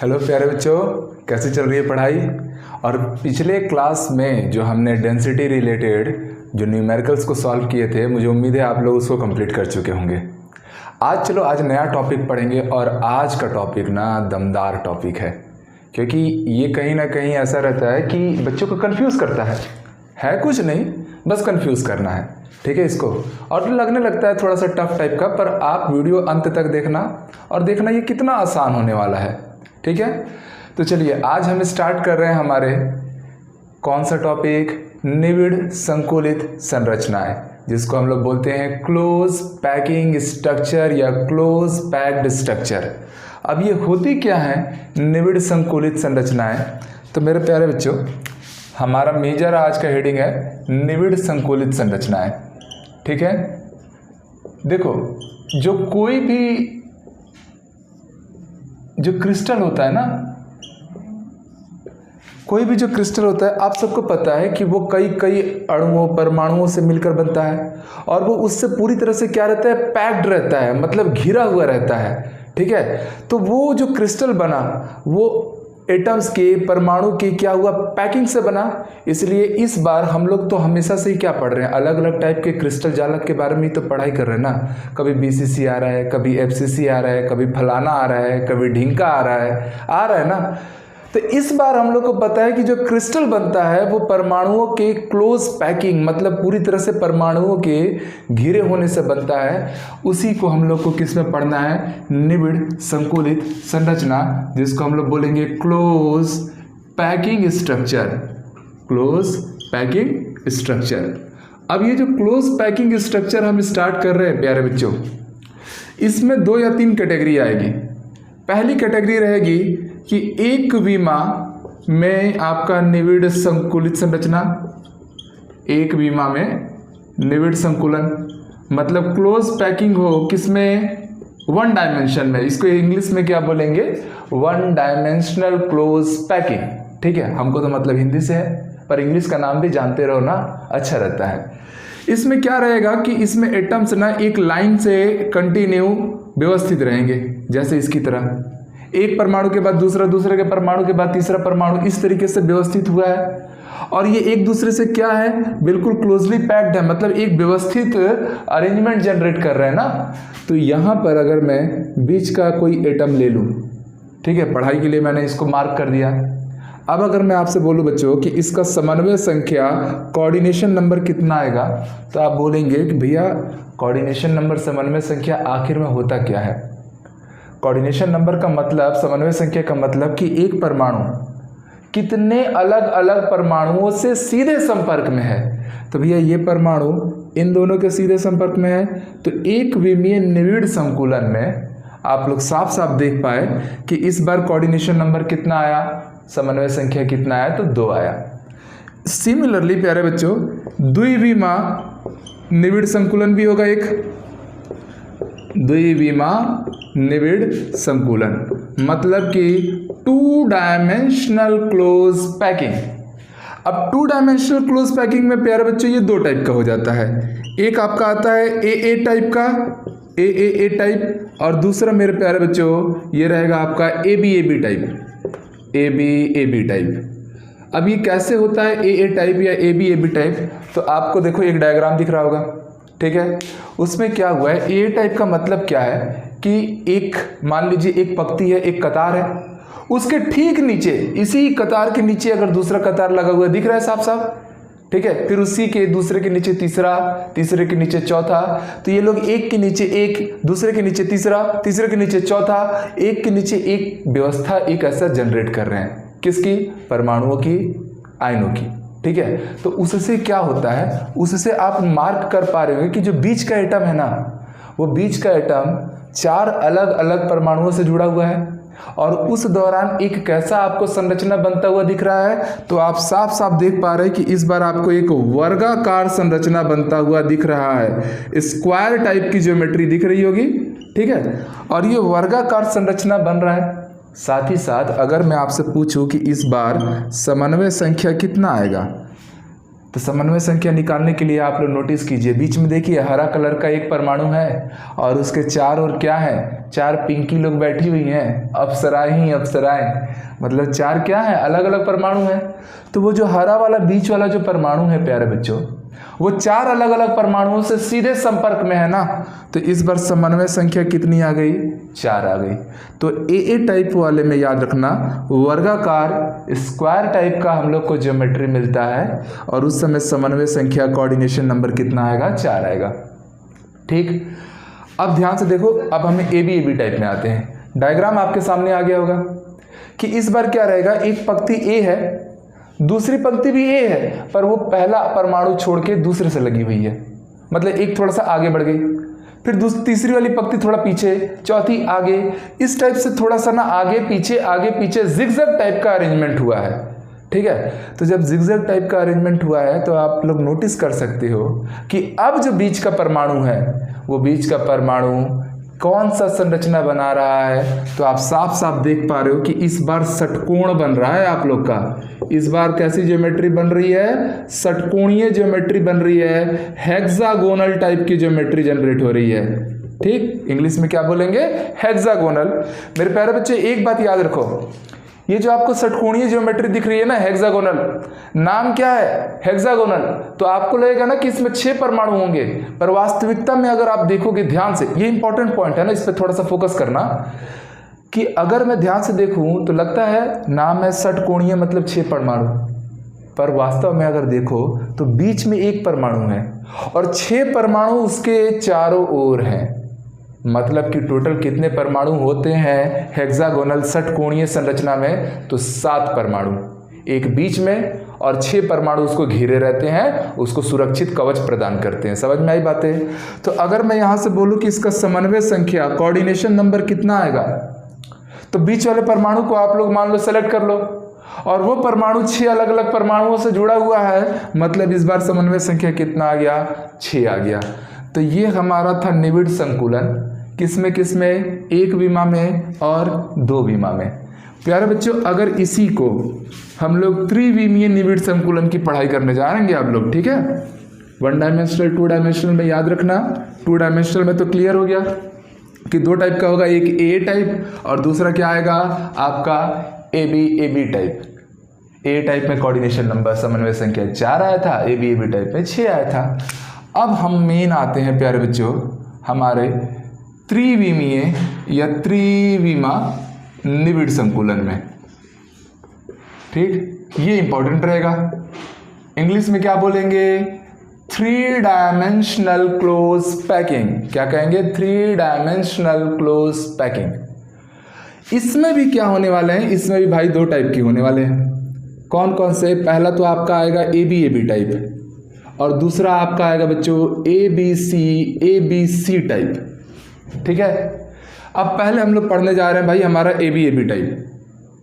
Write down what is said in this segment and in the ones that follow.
Hello प्यारे बच्चों, कैसे चल रही है पढ़ाई। और पिछले क्लास में जो हमने डेंसिटी रिलेटेड जो न्यूमेरिकल्स को सॉल्व किए थे, मुझे उम्मीद है आप लोग उसको कंप्लीट कर चुके होंगे। आज नया टॉपिक पढ़ेंगे और आज का टॉपिक ना दमदार टॉपिक है, क्योंकि ये कहीं ना कहीं ऐसा रहता है कि बच्चों को कंफ्यूज करता है कुछ नहीं, बस कंफ्यूज करना है, ठीक है इसको। और लगने लगता है थोड़ा सा टफ टाइप का, पर आप वीडियो अंत तक देखना और देखना ये कितना आसान होने वाला है, ठीक है। तो चलिए आज हम स्टार्ट कर रहे हैं हमारे कौन सा टॉपिक, निविड़ संकुलित संरचनाएं, जिसको हम लोग बोलते हैं क्लोज पैकिंग स्ट्रक्चर या क्लोज पैक्ड स्ट्रक्चर। अब ये होती क्या है निविड़ संकुलित संरचनाएं। तो मेरे प्यारे बच्चों, हमारा मेजर आज का हेडिंग है निविड़ संकुलित संरचनाएं, ठीक है। देखो, जो कोई भी जो क्रिस्टल होता है ना, कोई भी जो क्रिस्टल होता है, आप सबको पता है कि वो कई अणुओं परमाणुओं से मिलकर बनता है, और वो उससे पूरी तरह से क्या रहता है, पैक्ड रहता है, मतलब घिरा हुआ रहता है, ठीक है। तो वो जो क्रिस्टल बना वो एटम्स के, परमाणु के क्या हुआ, पैकिंग से बना। इसलिए इस बार हम लोग तो हमेशा से ही क्या पढ़ रहे हैं, अलग अलग टाइप के क्रिस्टल जालक के बारे में ही तो पढ़ाई कर रहे हैं ना। कभी बीसीसी आ रहा है, कभी एफसीसी आ रहा है, कभी फलाना आ रहा है, कभी ढिंका आ रहा है ना। तो इस बार हम लोग को पता है कि जो क्रिस्टल बनता है वो परमाणुओं के क्लोज पैकिंग, मतलब पूरी तरह से परमाणुओं के घिरे होने से बनता है। उसी को हम लोग को किस में पढ़ना है, निविड़ संकुलित संरचना, जिसको हम लोग बोलेंगे close packing structure, close packing structure. अब ये जो क्लोज पैकिंग स्ट्रक्चर हम स्टार्ट कर रहे हैं प्यारे बच्चों, इसमें 2 या 3 कैटेगरी आएगी। पहली कैटेगरी रहेगी कि एक विमा में आपका निविड़ संकुलित संरचना, एक विमा में निविड़ संकुलन, मतलब क्लोज पैकिंग हो किसमें, 1 डायमेंशन में। इसको इंग्लिश में क्या बोलेंगे, 1 डायमेंशनल क्लोज पैकिंग, ठीक है। हमको तो मतलब हिंदी से है, पर इंग्लिश का नाम भी जानते रहो ना, अच्छा रहता है। इसमें क्या रहेगा कि इसमें एटम्स ना एक लाइन से कंटिन्यू व्यवस्थित रहेंगे, जैसे इसकी तरह, एक परमाणु के बाद दूसरा, दूसरे के परमाणु के बाद तीसरा परमाणु, इस तरीके से व्यवस्थित हुआ है। और ये एक दूसरे से क्या है, बिल्कुल क्लोजली पैक्ड है, मतलब एक व्यवस्थित अरेंजमेंट जनरेट कर रहे हैं ना। तो यहाँ पर अगर मैं बीच का कोई एटम ले लूँ, ठीक है, पढ़ाई के लिए मैंने इसको मार्क कर दिया। अब अगर मैं आपसे बोलूँ बच्चों कि इसका समन्वय संख्या, कोऑर्डिनेशन नंबर कितना आएगा, तो आप बोलेंगे कि भैया कोऑर्डिनेशन नंबर, समन्वय संख्या आखिर में होता क्या है। कोऑर्डिनेशन नंबर का मतलब, समन्वय संख्या का मतलब कि एक परमाणु कितने अलग अलग परमाणुओं से सीधे संपर्क में है। तो भैया ये परमाणु इन दोनों के सीधे संपर्क में है, तो एक विमीय निविड़ संकुलन में आप लोग साफ साफ देख पाए कि इस बार कोऑर्डिनेशन नंबर कितना आया, समन्वय संख्या कितना आया, तो 2 आया। सिमिलरली प्यारे बच्चों, द्विविमा निविड़ संकुलन भी होगा एक, द्विविमा निविड़ संकुलन, मतलब कि 2 डायमेंशनल क्लोज पैकिंग। अब 2 डायमेंशनल क्लोज पैकिंग में प्यारे बच्चों ये 2 टाइप का हो जाता है। एक आपका आता है ए टाइप का, ए टाइप, और दूसरा मेरे प्यारे बच्चों ये रहेगा आपका A B type, A B type. अब ये कैसे होता है ए टाइप या ए बी टाइप, तो आपको देखो एक डायग्राम दिख रहा होगा, ठीक है। उसमें क्या हुआ है, ए टाइप का मतलब क्या है कि एक, मान लीजिए एक पंक्ति है, एक कतार है, उसके ठीक नीचे, इसी कतार के नीचे अगर दूसरा कतार लगा हुआ दिख रहा है साफ साफ, ठीक है, फिर उसी के दूसरे के नीचे तीसरा, तीसरे के नीचे चौथा, तो ये लोग एक के नीचे एक, दूसरे के नीचे तीसरा, तीसरे के नीचे चौथा, एक के नीचे एक व्यवस्था एक ऐसा जनरेट कर रहे हैं, किसकी, परमाणुओं की, आयनों की, ठीक है। तो उससे क्या होता है, उससे आप मार्क कर पा रहे हो कि जो बीच का एटम है ना, वो बीच का एटम 4 अलग अलग परमाणुओं से जुड़ा हुआ है, और उस दौरान एक कैसा आपको संरचना बनता हुआ दिख रहा है, तो आप साफ साफ देख पा रहे हैं कि इस बार आपको एक वर्गाकार संरचना बनता हुआ दिख रहा है, स्क्वायर टाइप की ज्योमेट्री दिख रही होगी, ठीक है। और ये वर्गाकार संरचना बन रहा है। साथ ही साथ अगर मैं आपसे पूछूं कि इस बार समन्वय संख्या कितना आएगा, तो समन्वय संख्या निकालने के लिए आप लोग नोटिस कीजिए, बीच में देखिए हरा कलर का एक परमाणु है और उसके चार और क्या है, चार पिंकी लोग बैठी हुई हैं, अप्सराएं ही अप्सराएं, मतलब चार क्या है, अलग अलग परमाणु हैं। तो वो जो हरा वाला बीच वाला जो परमाणु है प्यारे बच्चों, वो चार अलग अलग परमाणुओं से सीधे संपर्क में है ना, तो इस बार समन्वय संख्या कितनी आ गई, 4 आ गई। तो ए टाइप वाले में याद रखना वर्गाकार स्क्वायर टाइप का हम लोग को ज्योमेट्री मिलता है और उस समय समन्वय संख्या कोऑर्डिनेशन नंबर कितना आएगा, 4 आएगा। ठीक, अब ध्यान से देखो, अब हमें ए बी टाइप में आते हैं। डायग्राम आपके सामने आ गया होगा कि इस बार क्या रहेगा, एक पंक्ति ए है, दूसरी पंक्ति भी ए है, पर वो पहला परमाणु छोड़ के दूसरे से लगी हुई है, मतलब एक थोड़ा सा आगे बढ़ गई, फिर तीसरी वाली पंक्ति थोड़ा पीछे, चौथी आगे, इस टाइप से थोड़ा सा ना आगे पीछे जिगजैग टाइप का अरेंजमेंट हुआ है। ठीक है, तो जब जिगजैग टाइप का अरेंजमेंट हुआ है तो आप लोग नोटिस कर सकते हो कि अब जो बीच का परमाणु है, वो बीच का परमाणु कौन सा संरचना बना रहा है, तो आप साफ साफ देख पा रहे हो कि इस बार षटकोण बन रहा है आप लोग का। इस बार कैसी ज्योमेट्री बन रही है, षटकोणीय ज्योमेट्री बन रही है, हेक्सागोनल टाइप की ज्योमेट्री जनरेट हो रही है। ठीक, इंग्लिश में क्या बोलेंगे, हेक्सागोनल। मेरे प्यारे बच्चे एक बात याद रखो, ये जो आपको षटकोणीय ज्योमेट्री दिख रही है ना, हेक्सागोनल, नाम क्या है, हेक्सागोनल, तो आपको लगेगा ना कि इसमें 6 परमाणु होंगे, पर वास्तविकता में अगर आप देखोगे ध्यान से, ये इंपॉर्टेंट पॉइंट है ना, इस पर थोड़ा सा फोकस करना, कि अगर मैं ध्यान से देखूं तो लगता है नाम है षटकोणीय मतलब 6 परमाणु, पर वास्तव में अगर देखो तो बीच में एक परमाणु है और 6 परमाणु उसके चारों ओर हैं। मतलब कि टोटल कितने परमाणु होते हैं हेक्सागोनल षटकोणीय संरचना में, तो 7 परमाणु, एक बीच में और 6 परमाणु उसको घेरे रहते हैं, उसको सुरक्षित कवच प्रदान करते हैं। समझ में आई बातें? तो अगर मैं यहां से बोलूं कि इसका समन्वय संख्या कोऑर्डिनेशन नंबर कितना आएगा, तो बीच वाले परमाणु को आप लोग मान लो सेलेक्ट कर लो और वो परमाणु 6 अलग अलग परमाणुओं से जुड़ा हुआ है, मतलब इस बार समन्वय संख्या कितना आ गया, 6 आ गया। तो ये हमारा था निविड़ संकुलन, किसमें किसमें, एक विमा में और 2 विमा में। प्यारे बच्चों, अगर इसी को हम लोग त्रिविमीय निविड़ संकुलन की पढ़ाई करने जाएंगे आप लोग, ठीक है, 1 डायमेंशनल 2 डायमेंशनल में याद रखना, 2 डायमेंशनल में तो क्लियर हो गया कि 2 टाइप का होगा, एक ए टाइप और दूसरा क्या आएगा आपका A B type. A type में कोऑर्डिनेशन नंबर समन्वय संख्या 4 आया था, ए बी टाइप में 6 आया था। अब हम मेन आते हैं प्यारे बच्चों हमारे त्रिविमीय या त्रिविमा निविड़ संकुलन में। ठीक, ये इंपॉर्टेंट रहेगा। इंग्लिश में क्या बोलेंगे, 3 डायमेंशनल क्लोज पैकिंग। क्या कहेंगे, 3 डायमेंशनल क्लोज पैकिंग। इसमें भी क्या होने वाले हैं, इसमें भी भाई 2 टाइप के होने वाले हैं। कौन कौन से, पहला तो आपका आएगा ए बी टाइप और दूसरा आपका आएगा बच्चों ए बी सी टाइप। ठीक है, अब पहले हम लोग पढ़ने जा रहे हैं भाई हमारा ए बी टाइप।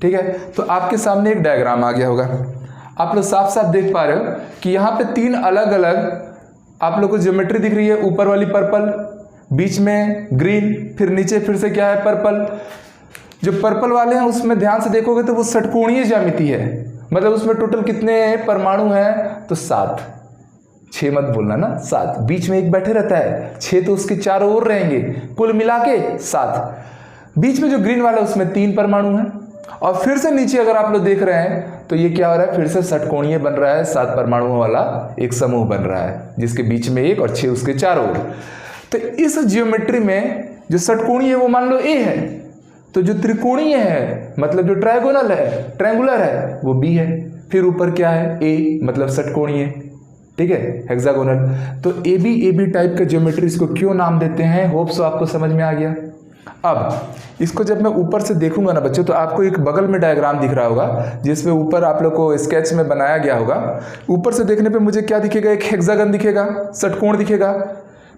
ठीक है, तो आपके सामने एक डायग्राम आ गया होगा, आप लोग साफ साफ देख पा रहे हो कि यहाँ पे 3 अलग अलग आप लोग को ज्योमेट्री दिख रही है। ऊपर वाली पर्पल, बीच में ग्रीन, फिर नीचे फिर से क्या है पर्पल। जो पर्पल वाले हैं उसमें ध्यान से देखोगे तो वो षटकोणीय ज्यामिति है, मतलब उसमें टोटल कितने परमाणु हैं, तो 7। 6 मत बोलना ना, 7, बीच में एक बैठे रहता है, 6 तो उसके चारों ओर रहेंगे, कुल मिला के 7। बीच में जो ग्रीन वाला है उसमें 3 परमाणु हैं और फिर से नीचे अगर आप लोग देख रहे हैं तो ये क्या हो रहा है, फिर से षटकोणीय बन रहा है, 7 परमाणुओं वाला एक समूह बन रहा है जिसके बीच में 1 और 6 उसके चारों ओर। तो इस ज्योमेट्री में जो षटकोणीय है वो मान लो ए है, तो जो त्रिकोणीय है मतलब जो ट्रायगोनल है, ट्रायंगुलर है, वो बी है, फिर ऊपर क्या है ए मतलब षटकोणीय। ठीक है, हेक्सागोनल। तो ए बी टाइप का ज्योमेट्री इसको क्यों नाम देते हैं, होप सो आपको समझ में आ गया। अब इसको जब मैं ऊपर से देखूंगा ना बच्चों, तो आपको एक बगल में डायग्राम दिख रहा होगा जिसमें ऊपर आप लोग को स्केच में बनाया गया होगा। ऊपर से देखने पे मुझे क्या दिखेगा, एक हेक्सागन दिखेगा, षटकोण दिखेगा,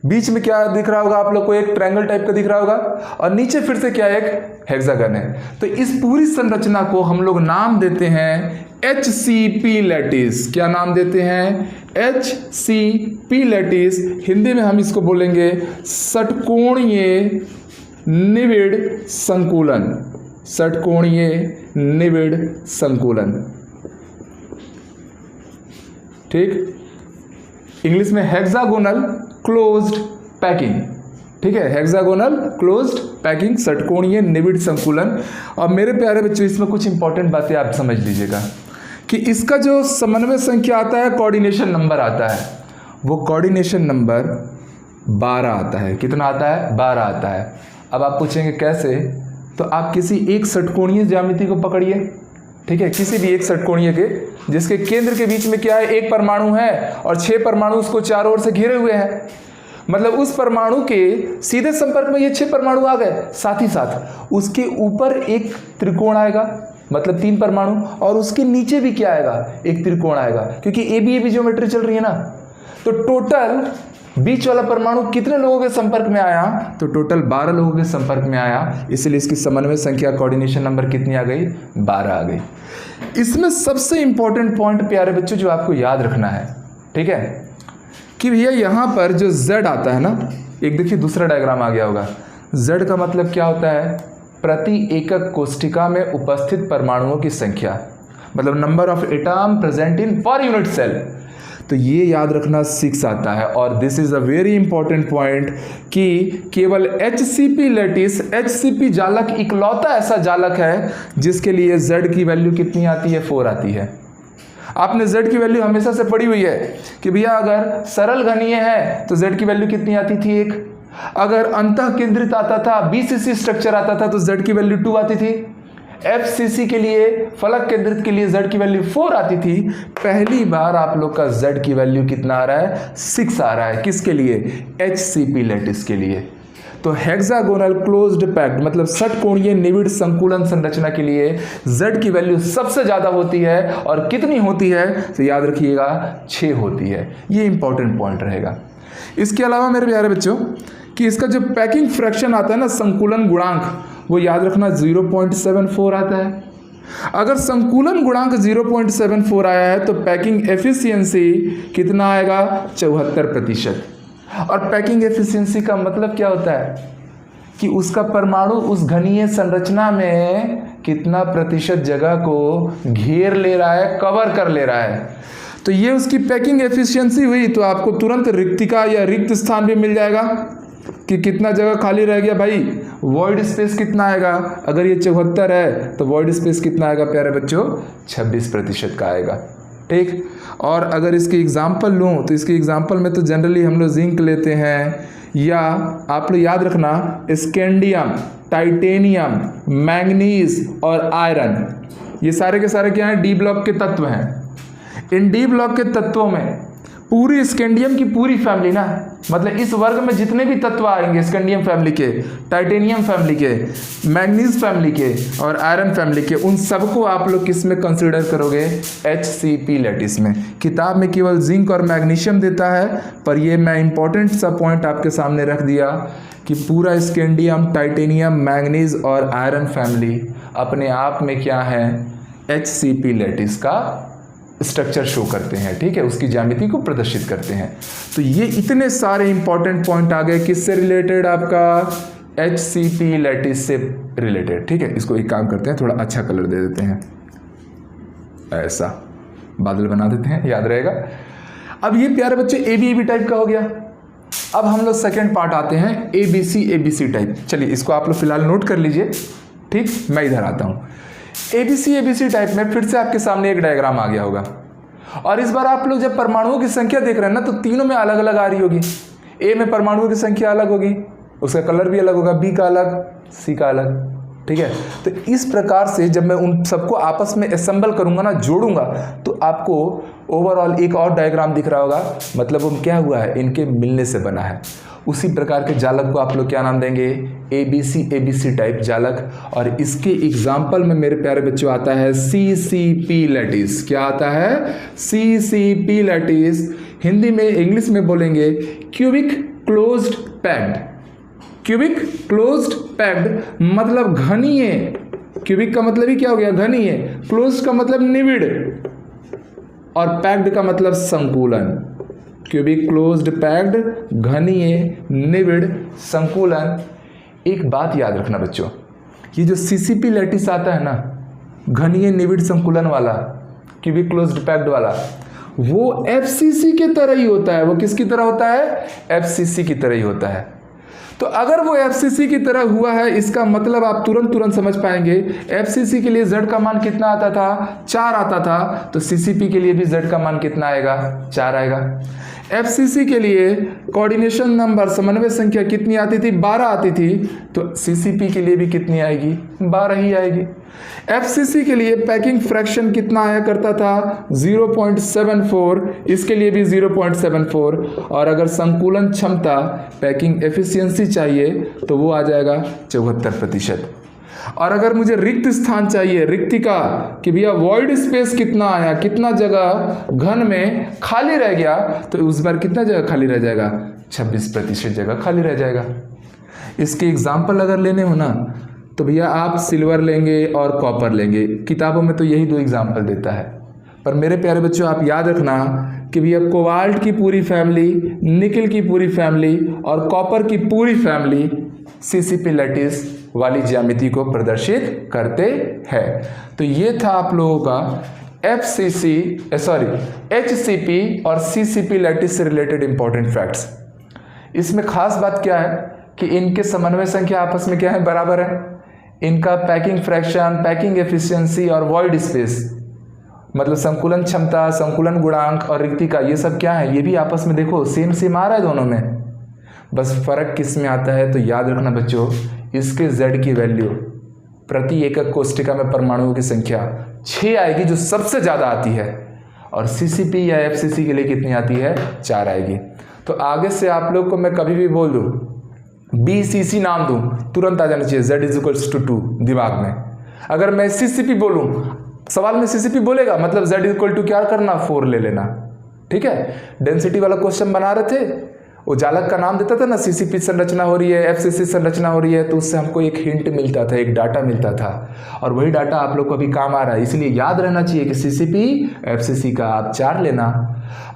बीच में क्या दिख रहा होगा आप लोग को, एक ट्रायंगल टाइप का दिख रहा होगा और नीचे फिर से क्या एक हेक्सागन है। तो इस पूरी संरचना को हम लोग नाम देते हैं HCP लैटिस। क्या नाम देते हैं, HCP लैटिस। हिंदी में हम इसको बोलेंगे षटकोणीय निविड़ संकुलन, षटकोणीय निविड़ संकुलन। ठीक, इंग्लिश में हेक्सागोनल क्लोज्ड पैकिंग, ठीक है, हेक्सागोनल क्लोज्ड पैकिंग, षटकोणीय निविड़ संकुलन। और मेरे प्यारे बच्चों इसमें कुछ इंपॉर्टेंट बातें आप समझ लीजिएगा कि इसका जो समन्वय संख्या आता है, कोऑर्डिनेशन नंबर आता है, वो कोऑर्डिनेशन नंबर 12 आता है। कितना आता है? 12 आता है। अब आप पूछेंगे कैसे, तो आप किसी एक षटकोणीय ज्यामिति को पकड़िए, ठीक है, किसी भी एक षटकोणीय के जिसके केंद्र के बीच में क्या है, एक परमाणु है और 6 परमाणु उसको चारों ओर से घिरे हुए हैं। मतलब उस परमाणु के सीधे संपर्क में ये 6 परमाणु आ गए, साथ ही साथ उसके ऊपर एक त्रिकोण आएगा, मतलब 3 परमाणु, और उसके नीचे भी क्या आएगा, एक त्रिकोण आएगा, क्योंकि ए बी ज्योमेट्री चल रही है ना। तो टोटल बीच वाला परमाणु कितने लोगों के संपर्क में आया, तो टोटल 12 लोगों के संपर्क में आया, इसलिए इसकी समन्वय संख्या कोऑर्डिनेशन नंबर कितनी आ गई, 12 आ गई। इसमें सबसे इंपॉर्टेंट पॉइंट प्यारे बच्चों जो आपको याद रखना है, ठीक है, कि भैया यहाँ पर जो Z आता है ना, एक देखिए दूसरा डायग्राम आ गया होगा। Z का मतलब क्या होता है, प्रति एकक कोष्ठिका में उपस्थित परमाणुओं की संख्या, मतलब number of atom present in per unit cell. तो ये याद रखना 6 आता है। और this is a very important point कि केवल HCP लैटिस, HCP जालक इकलौता ऐसा जालक है जिसके लिए Z की वैल्यू कितनी आती है, 4 आती है। आपने Z की वैल्यू हमेशा से पढ़ी हुई है कि भैया अगर सरल घनीय है तो Z की वैल्यू कितनी आती थी, 1। अगर अंतः केंद्रित आता था, BCC स्ट्रक्चर आता था, तो Z की वैल्यू 2 आती थी। FCC के लिए, फलक केंद्रित के लिए Z की वैल्यू 4 आती थी। पहली बार आप लोग का Z की वैल्यू कितना आ रहा है, 6 आ रहा है। किसके लिए, HCP लैटिस के लिए। तो हेक्सागोनल क्लोज्ड पैक्ड मतलब षटकोणीय निविड़ संकुलन संरचना के लिए Z की वैल्यू सबसे ज्यादा होती है। और कितनी होती है, तो याद रखिएगा 6 होती है। ये इंपॉर्टेंट पॉइंट रहेगा। इसके अलावा मेरे प्यारे बच्चों कि इसका जो पैकिंग फ्रैक्शन आता है ना, संकुलन गुणांक, वो याद रखना 0.74 आता है। अगर संकुलन गुणांक 0.74 आया है तो पैकिंग एफिशिएंसी कितना आएगा, 74%। और पैकिंग एफिशिएंसी का मतलब क्या होता है कि उसका परमाणु उस घनीय संरचना में कितना प्रतिशत जगह को घेर ले रहा है, कवर कर ले रहा है। तो ये उसकी पैकिंग एफिशिएंसी हुई। तो आपको तुरंत रिक्तिका या रिक्त स्थान भी मिल जाएगा कि कितना जगह खाली रह गया भाई, वॉइड स्पेस कितना आएगा। अगर ये 74 है तो वॉइड स्पेस कितना आएगा प्यारे बच्चों, 26% का आएगा, ठीक। और अगर इसकी एग्जाम्पल लूँ तो इसकी एग्जाम्पल में तो जनरली हम लोग जिंक लेते हैं, या आप लोग याद रखना स्कैंडियम, टाइटेनियम, मैंगनीज और आयरन, ये सारे के सारे क्या हैं, डी ब्लॉक के तत्व हैं। इन डी ब्लॉक के तत्वों में पूरी स्कैंडियम की पूरी फैमिली ना, मतलब इस वर्ग में जितने भी तत्व आएंगे स्कैंडियम फैमिली के, टाइटेनियम फैमिली के, मैंगनीज फैमिली के और आयरन फैमिली के, उन सबको आप लोग किस में कंसीडर करोगे, HCP लैटिस में। किताब में केवल जिंक और मैग्नीशियम देता है, पर ये मैं इंपॉर्टेंट सा पॉइंट आपके सामने रख दिया कि पूरा स्कैंडियम, टाइटेनियम, मैंगनीज और आयरन फैमिली अपने आप में क्या है, HCP लैटिस का स्ट्रक्चर शो करते हैं, ठीक है, उसकी ज्यामिति को प्रदर्शित करते हैं। तो ये इतने सारे इंपॉर्टेंट पॉइंट आ गए, किससे रिलेटेड, आपका HCP लैटिस से रिलेटेड, ठीक है। इसको एक काम करते हैं, थोड़ा अच्छा कलर दे देते हैं, ऐसा बादल बना देते हैं, याद रहेगा। अब ये प्यारे बच्चे AB टाइप का हो गया। अब हम लोग सेकेंड पार्ट आते हैं, ABC टाइप। चलिए इसको आप लोग फिलहाल नोट कर लीजिए, ठीक। मैं इधर आता हूँ। ABC टाइप में फिर से आपके सामने एक डायग्राम आ गया होगा, और इस बार आप लोग जब परमाणुओं की संख्या देख रहे हैं ना, तो तीनों में अलग अलग आ रही होगी। A में परमाणुओं की संख्या अलग होगी, उसका कलर भी अलग होगा, B का अलग, C का अलग, ठीक है। तो इस प्रकार से जब मैं उन सबको आपस में असेंबल करूंगा ना, जोड़ूंगा, तो आपको ओवरऑल एक और डायग्राम दिख रहा होगा, मतलब वो क्या हुआ है, इनके मिलने से बना है। उसी प्रकार के जालक को आप लोग क्या नाम देंगे, ABC टाइप जालक। और इसके एग्जाम्पल में मेरे प्यारे बच्चों आता है CCP लैटिस। क्या आता है, CCP लैटिस। हिंदी में, इंग्लिश में बोलेंगे cubic closed packed. Cubic closed packed मतलब घनीय, क्यूबिक का मतलब ही क्या हो गया, घनीय, क्लोज्ड का मतलब निविड़, और पैक्ड का मतलब संकुलन। क्यूबिक क्लोज्ड पैक्ड, घनीय, निविड़, संकुलन। एक बात याद रखना बच्चों, ये जो CCP लैटिस आता है ना, घनीय निविड़ संकुलन वाला, क्यूबिक क्लोज्ड पैक्ड वाला, वो एफसीसी की तरह ही होता है। वो किसकी तरह होता है? एफसीसी की तरह ही होता है। तो अगर वो एफसीसी की तरह हुआ है, इसका मतलब आप तुरंत समझ पाएंगे एफसीसी के लिए z का मान कितना आता था? 4 आता था। तो सीसीपी के लिए भी z का मान कितना आएगा? 4 आएगा। एफसीसी के लिए कोऑर्डिनेशन नंबर समन्वय संख्या कितनी आती थी? 12 आती थी। तो सीसीपी के लिए भी कितनी आएगी? 12 ही आएगी। एफसीसी के लिए पैकिंग फ्रैक्शन कितना आया करता था? 0.74, इसके लिए भी 0.74। और अगर संकुलन क्षमता पैकिंग एफिशिएंसी चाहिए तो वो आ जाएगा 74%। और अगर मुझे रिक्त स्थान चाहिए, रिक्तिका, कि भैया वॉइड स्पेस कितना आया, कितना जगह घन में खाली रह गया, तो उस बार कितना जगह खाली रह जाएगा? 26% जगह खाली रह जाएगा। इसके एग्जाम्पल अगर लेने हो ना तो भैया आप सिल्वर लेंगे और कॉपर लेंगे। किताबों में तो यही 2 एग्जाम्पल देता है, पर मेरे प्यारे बच्चों आप याद रखना कि भैया कोबाल्ट की पूरी फैमिली, निकल की पूरी फैमिली और कॉपर की पूरी फैमिली सीसीपी लैटिस वाली ज्यामिति को प्रदर्शित करते हैं। तो ये था आप लोगों का एचसीपी और सीसीपी लैटिस से रिलेटेड इंपॉर्टेंट फैक्ट्स। इसमें खास बात क्या है कि इनके समन्वय संख्या आपस में क्या है? बराबर है। इनका पैकिंग फ्रैक्शन, पैकिंग एफिशिएंसी और वॉइड स्पेस, मतलब संकुलन क्षमता, संकुलन गुणांक और रिक्तिका, ये सब क्या है? ये भी आपस में देखो सेम आ रहा है दोनों में। बस फर्क किस में आता है? तो याद रखना बच्चों, इसके z की वैल्यू प्रति एकक कोष्टिका में परमाणुओं की संख्या 6 आएगी, जो सबसे ज़्यादा आती है। और सीसीपी या एफसीसी के लिए कितनी आती है? 4 आएगी। तो आगे से आप लोग को मैं कभी भी बोल दूँ, बीसीसी नाम दूं, तुरंत आ जाना चाहिए z=2 दिमाग में। अगर मैं सीसीपी बोलूं, सवाल में सीसीपी बोलेगा मतलब z= क्या करना? 4 ले लेना। ठीक है। डेंसिटी वाला क्वेश्चन बना रहे थे, वो जालक का नाम देता था ना, सीसीपी संरचना हो रही है, एफसीसी संरचना हो रही है, तो उससे हमको एक हिंट मिलता था, एक डाटा मिलता था, और वही डाटा आप लोग को अभी काम आ रहा है। इसलिए याद रहना चाहिए कि सीसीपी एफसीसी का आप 4 लेना।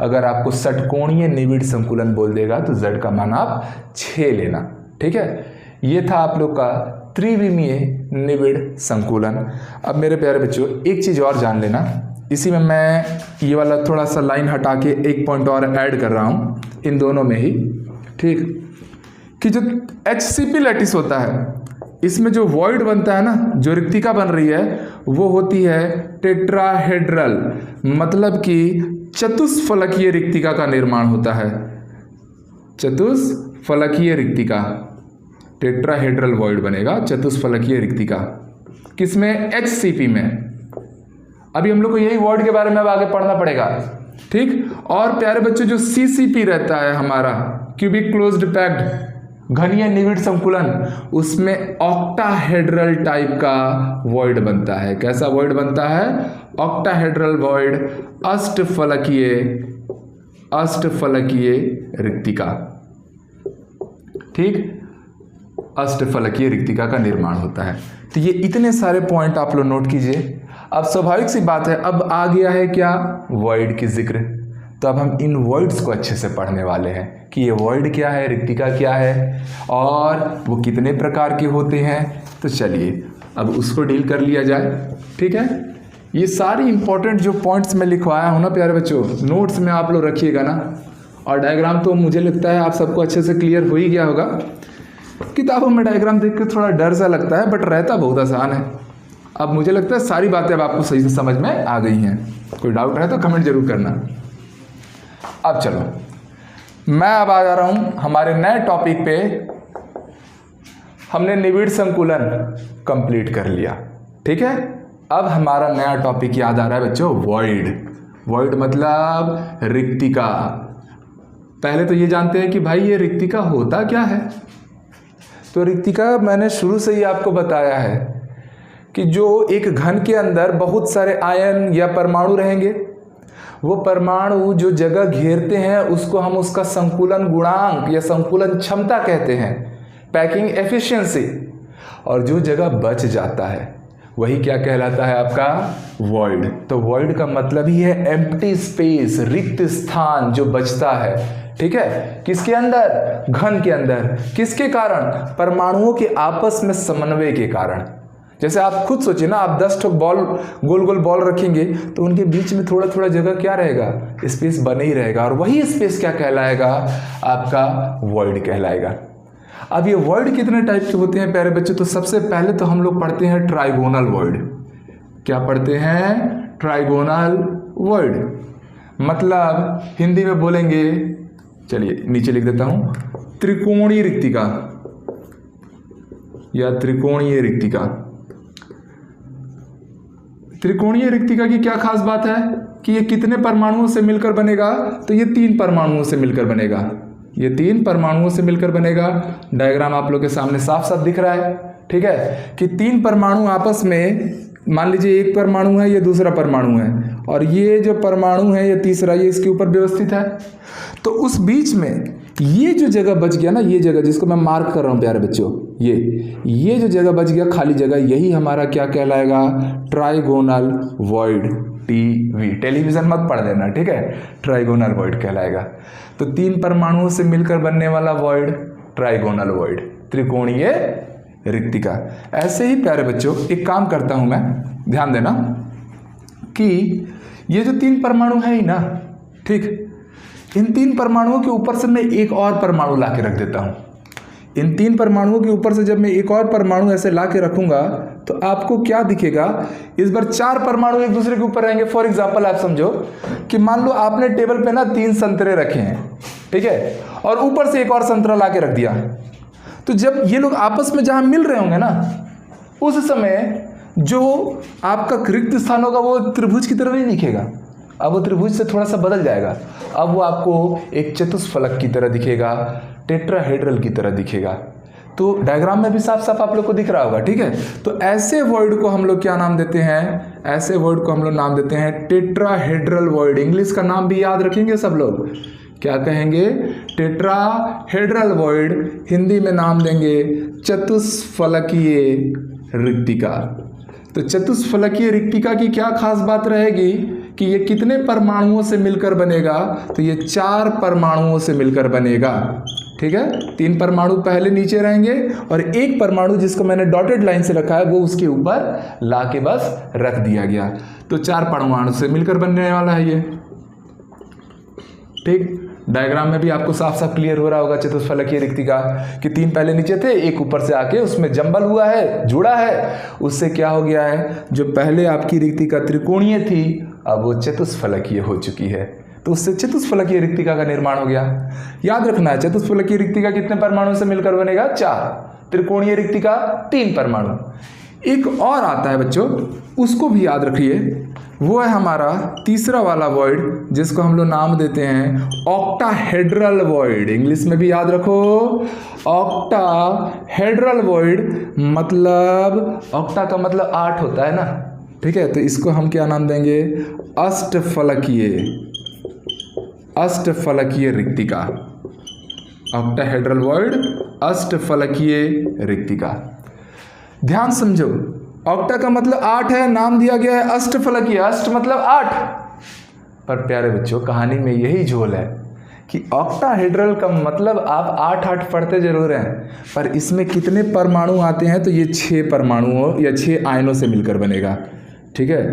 अगर आपको षटकोणीय निविड़ संकुलन बोल देगा तो z का मान आप 6 लेना। ठीक है। ये था आप लोग का त्रिविमीय निविड़ संकुलन। अब मेरे प्यारे बच्चों एक चीज़ और जान लेना, इसी में मैं ये वाला थोड़ा सा लाइन हटा के एक पॉइंट और ऐड कर रहा हूँ इन दोनों में ही। ठीक, कि जो एचसीपी लैटिस होता है, इसमें जो वॉइड बनता है ना, जो रिक्तिका बन रही है, वो होती है टेट्राहेड्रल, मतलब कि चतुष्फलकीय रिक्तिका का निर्माण होता है। चतुष्फलकीय रिक्तिका, टेट्राहेड्रल वॉइड बनेगा, चतुष्फलकीय रिक्तिका। किसमें? एचसीपी में। अभी हम लोग को यही वॉइड के बारे में अब आगे पढ़ना पड़ेगा। ठीक। और प्यारे बच्चों जो सीसीपी रहता है हमारा, क्यूबिक क्लोज्ड पैक्ड घनीय निविड़ संकुलन, उसमें ऑक्टाहेड्रल टाइप का वॉइड बनता है। कैसा वॉइड बनता है? ऑक्टाहेड्रल वॉइड, अष्टफलकीय रिक्तिका। ठीक, अष्टफलकीय रिक्तिका का निर्माण होता है। तो ये इतने सारे पॉइंट आप लोग नोट कीजिए। अब स्वाभाविक सी बात है, अब आ गया है क्या? वॉइड की जिक्र। तो अब हम इन वॉइड्स को अच्छे से पढ़ने वाले हैं कि ये वॉइड क्या है, रिक्तिका क्या है, और वो कितने प्रकार के होते हैं। तो चलिए अब उसको डील कर लिया जाए। ठीक है। ये सारी इंपॉर्टेंट जो पॉइंट्स मैं लिखवाया हूँ ना प्यारे बच्चों, नोट्स में आप लोग रखिएगा ना। और डायग्राम तो मुझे लगता है आप सबको अच्छे से क्लियर हो ही गया होगा। किताबों में डायग्राम देख के थोड़ा डर सा लगता है, बट रहता बहुत आसान है। अब मुझे लगता है सारी बातें अब आपको सही से समझ में आ गई हैं। कोई डाउट है तो कमेंट जरूर करना। अब चलो मैं अब आ जा रहा हूं हमारे नए टॉपिक पे। हमने निविड़ संकुलन कंप्लीट कर लिया। ठीक है। अब हमारा नया टॉपिक याद आ रहा है बच्चों, वॉइड। वॉइड मतलब रिक्तिका। पहले तो ये जानते हैं कि भाई ये रिक्तिका होता क्या है। तो रिक्तिका मैंने शुरू से ही आपको बताया है कि जो एक घन के अंदर बहुत सारे आयन या परमाणु रहेंगे, वो परमाणु जो जगह घेरते हैं उसको हम उसका संकुलन गुणांक या संकुलन क्षमता कहते हैं, पैकिंग एफिशिएंसी। और जो जगह बच जाता है वही क्या कहलाता है? आपका वॉइड। तो वॉइड का मतलब ही है एम्प्टी स्पेस, रिक्त स्थान जो बचता है। ठीक है। किसके अंदर? घन के अंदर। किसके कारण? परमाणुओं के आपस में समन्वय के कारण। जैसे आप खुद सोचिए ना, आप 10 ठो बॉल गोल गोल बॉल रखेंगे तो उनके बीच में थोड़ा थोड़ा जगह क्या रहेगा, स्पेस बने ही रहेगा, और वही स्पेस क्या कहलाएगा, आपका वॉइड कहलाएगा। अब ये वॉइड कितने टाइप के होते हैं प्यारे बच्चों, तो सबसे पहले तो हम लोग पढ़ते हैं ट्राइगोनल वॉइड। क्या पढ़ते हैं, ट्राइगोनल वॉइड, मतलब हिंदी में बोलेंगे, चलिए नीचे लिख देता हूं, त्रिकोणीय रिक्तिका या त्रिकोणीय रिक्तिका। त्रिकोणीय रिक्तिका की क्या खास बात है कि ये कितने परमाणुओं से मिलकर बनेगा, तो ये 3 परमाणुओं से मिलकर बनेगा, ये 3 परमाणुओं से मिलकर बनेगा। डायग्राम आप लोग के सामने साफ साफ दिख रहा है, ठीक है, कि 3 परमाणु आपस में, मान लीजिए एक परमाणु है, ये दूसरा परमाणु है, और ये जो परमाणु है ये तीसरा, ये इसके ऊपर व्यवस्थित है। तो उस बीच में ये जो जगह बच गया ना, ये जगह जिसको मैं मार्क कर रहा हूं प्यारे बच्चों, ये जो जगह बच गया खाली जगह, यही हमारा क्या कहलाएगा, ट्राइगोनल वॉइड, टीवी, टेलीविजन मत पढ़ देना, ठीक है, ट्राइगोनल वॉइड कहलाएगा। तो 3 परमाणुओं से मिलकर बनने वाला वॉइड ट्राइगोनल वॉइड, त्रिकोणीय रिक्तिका। ऐसे ही प्यारे बच्चों एक काम करता हूं मैं, ध्यान देना कि ये जो 3 परमाणु है ही ना, ठीक, इन 3 परमाणुओं के ऊपर से मैं एक और परमाणु ला के रख देता हूं। इन 3 परमाणुओं के ऊपर से जब मैं एक और परमाणु ऐसे ला के रखूंगा तो आपको क्या दिखेगा, इस बार 4 परमाणु एक दूसरे के ऊपर रहेंगे। फॉर एग्जाम्पल आप समझो कि मान लो आपने टेबल पे ना 3 संतरे रखे हैं, ठीक है, और ऊपर से एक और संतरा ला के रख दिया, तो जब ये लोग आपस में जहां मिल रहे होंगे ना, उस समय जो आपका रिक्त स्थान होगा वो त्रिभुज की तरह नहीं दिखेगा, अब वो त्रिभुज से थोड़ा सा बदल जाएगा, अब वो आपको एक चतुष्फलक की तरह दिखेगा, टेट्राहेड्रल की तरह दिखेगा। तो डायग्राम में भी साफ साफ आप लोग को दिख रहा होगा, ठीक है। तो ऐसे वॉइड को हम लोग क्या नाम देते हैं, ऐसे वॉइड को हम लोग नाम देते हैं टेट्राहेड्रल वॉइड। इंग्लिश का नाम भी याद रखेंगे सब लोग, क्या कहेंगे, टेट्राहेड्रल वॉइड, हिंदी में नाम देंगे चतुष्फलकीय रिक्तिका। तो चतुष्फलकीय रिक्तिका की क्या खास बात रहेगी कि ये कितने परमाणुओं से मिलकर बनेगा, तो ये 4 परमाणुओं से मिलकर बनेगा, ठीक है। 3 परमाणु पहले नीचे रहेंगे और एक परमाणु जिसको मैंने डॉटेड लाइन से रखा है वो उसके ऊपर ला के बस रख दिया गया, तो 4 परमाणु से मिलकर बनने वाला है ये, ठीक। डायग्राम में भी आपको साफ साफ क्लियर हो रहा होगा चतुष्फलकीय रिक्तिका कि 3 पहले नीचे थे, एक ऊपर से आके उसमें जंबल हुआ है, जुड़ा है, उससे क्या हो गया है, जो पहले आपकी रिक्तिका त्रिकोणीय थी अब वो चतुष्फलकीय हो चुकी है, तो उससे चतुष्फलकीय रिक्तिका का निर्माण हो गया। याद रखना है चतुष्फलकीय रिक्तिका कितने परमाणु से मिलकर बनेगा, 4, त्रिकोणीय रिक्तिका 3 परमाणु। एक और आता है बच्चों, उसको भी याद रखिए, वो है हमारा तीसरा वाला वॉइड जिसको हम लोग नाम देते हैं ऑक्टाहेड्रल वॉइड। इंग्लिश में भी याद रखो, ऑक्टाहेड्रल वॉइड, मतलब ऑक्टा का मतलब 8 होता है ना, ठीक है, तो इसको हम क्या नाम देंगे, अष्टफलकीय रिक्तिका। ऑक्टाहेड्रल वॉइड, अष्टफलकीय रिक्तिका। ध्यान समझो, ऑक्टा का मतलब 8 है, नाम दिया गया है अष्टफलकीय, अष्ट मतलब 8। पर प्यारे बच्चों कहानी में यही झोल है कि ऑक्टाहेड्रल का मतलब आप 8-8 पढ़ते जरूर हैं, पर इसमें कितने परमाणु आते हैं, तो ये 6 परमाणुओं या 6 आयनों से मिलकर बनेगा, ठीक है,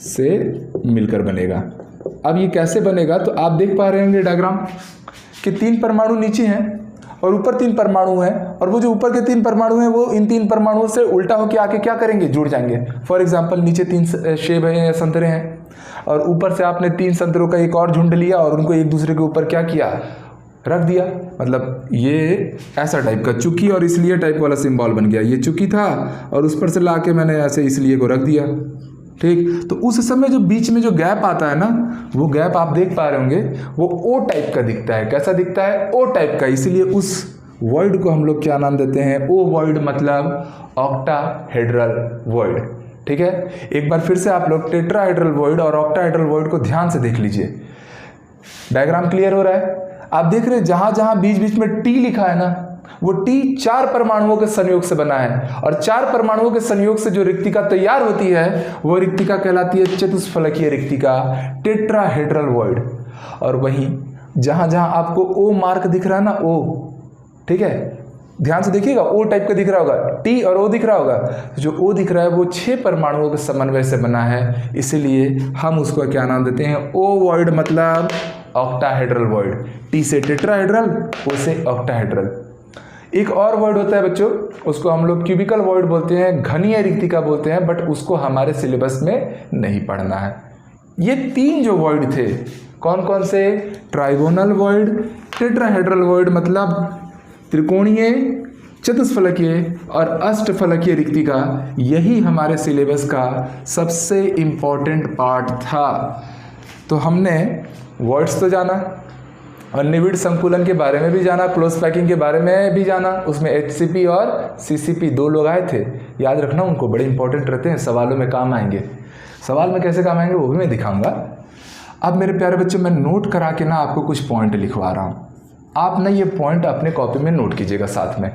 से मिलकर बनेगा। अब ये कैसे बनेगा, तो आप देख पा रहे होंगे डायग्राम कि 3 परमाणु नीचे हैं और ऊपर 3 परमाणु हैं, और वो जो ऊपर के 3 परमाणु हैं वो इन 3 परमाणुओं से उल्टा होकर आके क्या करेंगे, जुड़ जाएंगे। फॉर एग्जांपल नीचे 3 सेब हैं या संतरे हैं, और ऊपर से आपने 3 संतरों का एक और झुंड लिया और उनको एक दूसरे के ऊपर क्या किया, रख दिया। मतलब ये ऐसा टाइप का चुकी और इसलिए टाइप वाला सिंबल बन गया, ये चुकी था और उस पर से ला के मैंने ऐसे इसलिए को रख दिया, ठीक। तो उस समय जो बीच में जो गैप आता है ना, वो गैप आप देख पा रहे होंगे, वो ओ टाइप का दिखता है। कैसा दिखता है, ओ टाइप का, इसीलिए उस वॉइड को हम लोग क्या नाम देते हैं, ओ वॉइड, मतलब ऑक्टाहेड्रल वॉइड, ठीक है। एक बार फिर से आप लोग टेट्राहेड्रल वॉइड और ऑक्टाहेड्रल वॉइड को ध्यान से देख लीजिए। डायग्राम क्लियर हो रहा है, आप देख रहे हैं जहां जहां बीच बीच में टी लिखा है ना, वो टी 4 परमाणुओं के संयोग से बना है, और 4 परमाणुओं के संयोग से जो रिक्तिका तैयार होती है वो रिक्तिका कहलाती है चतुष्फलकीय रिक्तिका, टेट्राहेड्रल वॉइड। और वहीं जहां जहां आपको ओ मार्क दिख रहा है ना, ओ, ठीक है, ध्यान से देखिएगा, ओ टाइप का दिख रहा होगा, टी और ओ दिख रहा होगा। जो ओ दिख रहा है वो 6 परमाणुओं के समन्वय से बना है, इसीलिए हम उसको क्या नाम देते हैं, ओवॉइड, मतलब ऑक्टाहेड्रल वॉइड। टी से टेट्राहेड्रल, ओ से ऑक्टाहेड्रल। एक और वर्ड होता है बच्चों, उसको हम लोग क्यूबिकल वॉइड बोलते हैं, घनीय रिक्तिका बोलते हैं, बट उसको हमारे सिलेबस में नहीं पढ़ना है। ये 3 जो वॉइड थे, कौन कौन से, ट्राइगोनल वॉइड, टेट्राहेड्रल वॉइड मतलब त्रिकोणीय, चतुष्फलकीय और अष्टफलकीय रिक्तिका, यही हमारे सिलेबस का सबसे इम्पोर्टेंट पार्ट था। तो हमने वर्ड्स तो जाना और निविड़ संकुलन के बारे में भी जाना, क्लोज पैकिंग के बारे में भी जाना, उसमें HCP और CCP 2 लोग आए थे, याद रखना उनको, बड़े इंपॉर्टेंट रहते हैं, सवालों में काम आएंगे। सवाल में कैसे काम आएंगे वो भी मैं दिखाऊंगा। अब मेरे प्यारे बच्चों, मैं नोट करा के ना आपको कुछ पॉइंट लिखवा रहा हूँ, आप ना ये पॉइंट अपने कॉपी में नोट कीजिएगा साथ में।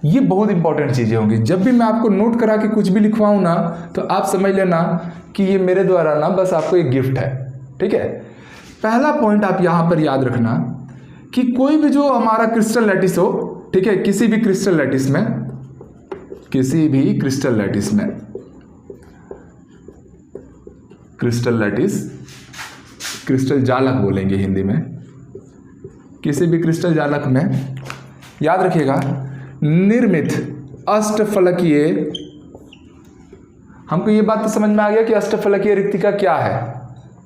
ये बहुत इंपॉर्टेंट चीज़ें होंगी। जब भी मैं आपको नोट करा के कुछ भी लिखवाऊँ ना, तो आप समझ लेना कि ये मेरे द्वारा ना बस आपको एक गिफ्ट है, ठीक है। पहला पॉइंट आप यहाँ पर याद रखना कि कोई भी जो हमारा क्रिस्टल लैटिस हो, ठीक है, किसी भी क्रिस्टल लैटिस में, किसी भी क्रिस्टल लैटिस में, क्रिस्टल लैटिस, क्रिस्टल जालक बोलेंगे हिंदी में, किसी भी क्रिस्टल जालक में याद रखिएगा निर्मित अष्टफलकीय, हमको ये बात तो समझ में आ गया कि अष्टफलकीय रिक्तिका क्या है,